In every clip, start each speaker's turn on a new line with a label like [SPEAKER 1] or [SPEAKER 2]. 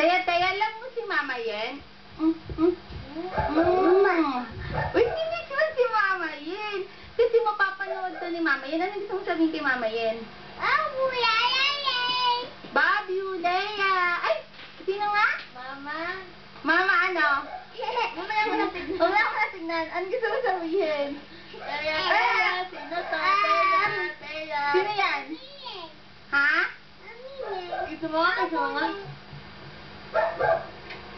[SPEAKER 1] Taya, alam mo si Mama Yen? Uy, tinig mo si Mama Yen. Kasi mapapanood to ni Mama Yen. Ano gusto mo sabihin kay Mama Yen? Babu, Leia. Ay, sino nga? Mama ano? Mamaya mo na tignan. Ano gusto mo sabihin?
[SPEAKER 2] Teya. Sino to? Teya.
[SPEAKER 1] Sino yan? Ha?
[SPEAKER 2] Gusto mo nga?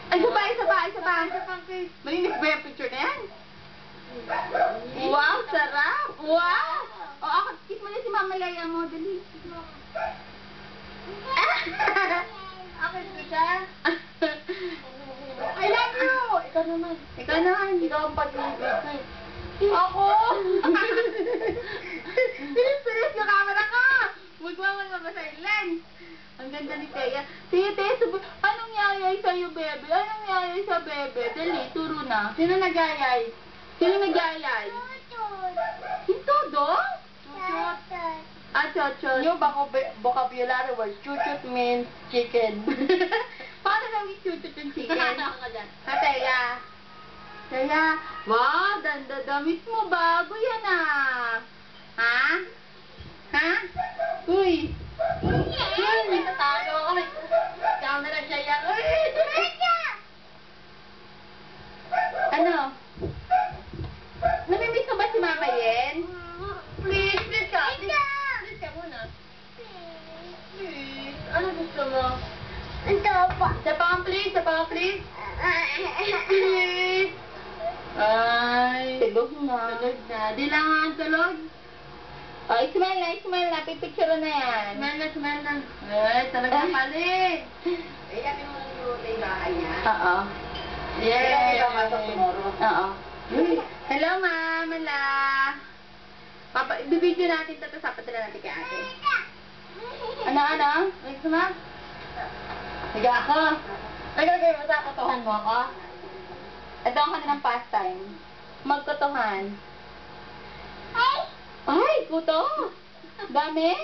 [SPEAKER 1] Ay, isa pa. Malinis ba yung picture na yan? Wow, sarap! Wow! O, ako, kiss mo na si Mama Leia mo. Dali.
[SPEAKER 2] Ako ito siya.
[SPEAKER 1] I love you!
[SPEAKER 2] Ikaw naman. Ikaw ang pag-ibig ko.
[SPEAKER 1] Ako! Serious yung camera ka! Magwawan mo ba sa lens? Ang ganda ni Teya. Teya, anong yayay sa'yo, bebe? Anong yayay sa bebe? Dali, turo na.
[SPEAKER 2] Sino nagyayay?
[SPEAKER 1] Yung todo? Chochot.
[SPEAKER 2] New vocabulary word. Chuchut means chicken.
[SPEAKER 1] Paano daw i-chuchot yung chicken?
[SPEAKER 2] Ano ka dyan?
[SPEAKER 1] Teya, wow, damit mo, bago yan ah. Ha? Uy.
[SPEAKER 2] May tatago ako. Camera siya yan.
[SPEAKER 1] Ano? Namimiss mo ba si Mama Yen?
[SPEAKER 2] Please ka. Please ka muna. Please. Ano gusto mo?
[SPEAKER 1] Isa pa, please. Please. Ay. Tulog na.
[SPEAKER 2] Tulog.
[SPEAKER 1] Oh, smile na. Pipicture na yan.
[SPEAKER 2] Smile na. Ay, talaga pali. Iyakin mo lang yung bahay niya.
[SPEAKER 1] Oo.
[SPEAKER 2] Yay! Tomorrow.
[SPEAKER 1] Oo. Hello, Ma'am. Hala. Bibidyo natin ito, tapos papadala natin kay ate. Ano?
[SPEAKER 2] Gusto mo? Higa ako. Nagagay mo sa katuhan mo ako?
[SPEAKER 1] Ito ang kanilang pastime. Magkutuhan. Ay, kuto! Dami!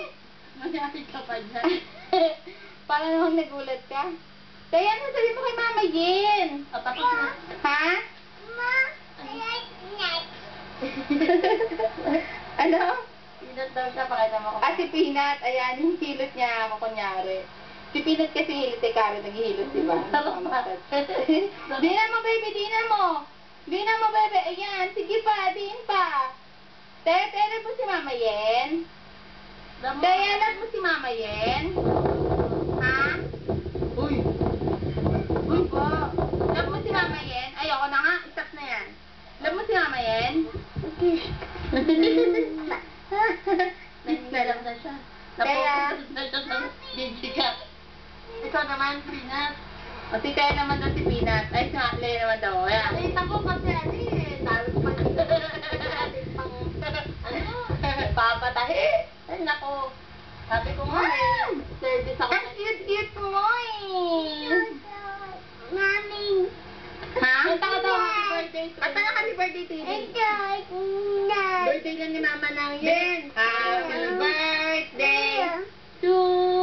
[SPEAKER 2] Mayari ka pa dyan.
[SPEAKER 1] Para namang nagulat ka. Kaya ano sabi mo kay Mama Yen?
[SPEAKER 2] O, tapos na.
[SPEAKER 1] Ha? Ano?
[SPEAKER 2] Pinat daw siya, pakita mo ko.
[SPEAKER 1] Si Peanut, ayan, yung hilot niya ako kunyari. Si Peanut kasi hilot kay Karen, naghihilot, diba? Di na mo, baby, di na mo, baby. Ayan, sige pa, diin pa. Tere mo si Mama Yen. Dayalat mo si Mama Yen. Ha? Uy po. Love mo si Mama Yen. Ayoko na nga, stop na yan. Love mo si Mama Yen.
[SPEAKER 2] Naglalap na siya. Napopunod na siya sa digikat. Ikaw naman, Pinat.
[SPEAKER 1] O si Teya naman daw si Peanut. Ay, si Leia naman daw. Ayan.
[SPEAKER 2] Nakita ko kasi talo pa dito. Papatahi. Ay, nako. Sabi ko nga service ako.
[SPEAKER 1] Ang cute mo Ha?
[SPEAKER 2] Kanta ka daw, happy birthday to
[SPEAKER 1] At happy birthday to you.
[SPEAKER 2] Birthday lang ni Mama ng Yen.
[SPEAKER 1] Happy birthday to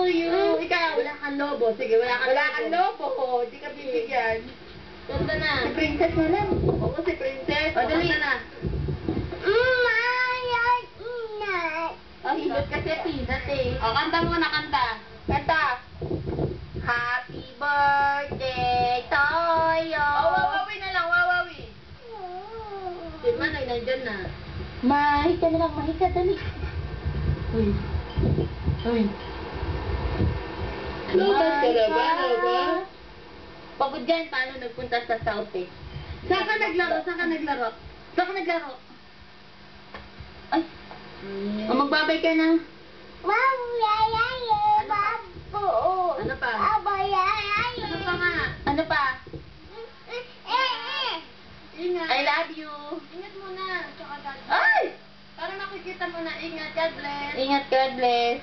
[SPEAKER 1] you.
[SPEAKER 2] Ikaw, wala kang lobo. Sige, wala kang
[SPEAKER 1] lobo. Hindi ka bibigyan.
[SPEAKER 2] Kanta na.
[SPEAKER 1] Si Princess na lang.
[SPEAKER 2] Oo, si Princess.
[SPEAKER 1] O, dali.
[SPEAKER 2] Kanta na.
[SPEAKER 1] Hilot kasi Peanut eh.
[SPEAKER 2] O, kanta muna, kanta.
[SPEAKER 1] Kanta. Happy birthday to you.
[SPEAKER 2] Wawawi na lang, wawawi. Si Manay, nandyan na.
[SPEAKER 1] Mahi ka na lang, mahi ka, dali.
[SPEAKER 2] Uy.
[SPEAKER 1] Pagod dyan, paano nagpunta sa South eh?
[SPEAKER 2] Saan ka naglaro?
[SPEAKER 1] Ay, o magbabay ka na.
[SPEAKER 2] Ano pa? Ano pa nga?
[SPEAKER 1] Ano pa?
[SPEAKER 2] Ingat.
[SPEAKER 1] I love you.
[SPEAKER 2] Ingat muna. Tsaka God bless.
[SPEAKER 1] Ay!
[SPEAKER 2] Para makikita mo na ingat. God bless.
[SPEAKER 1] Ingat, God bless.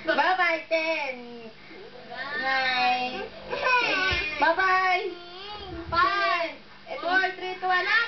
[SPEAKER 1] Bye-bye, Ten. Bye. Bye-bye.
[SPEAKER 2] 5, 4, 3, 2, 1.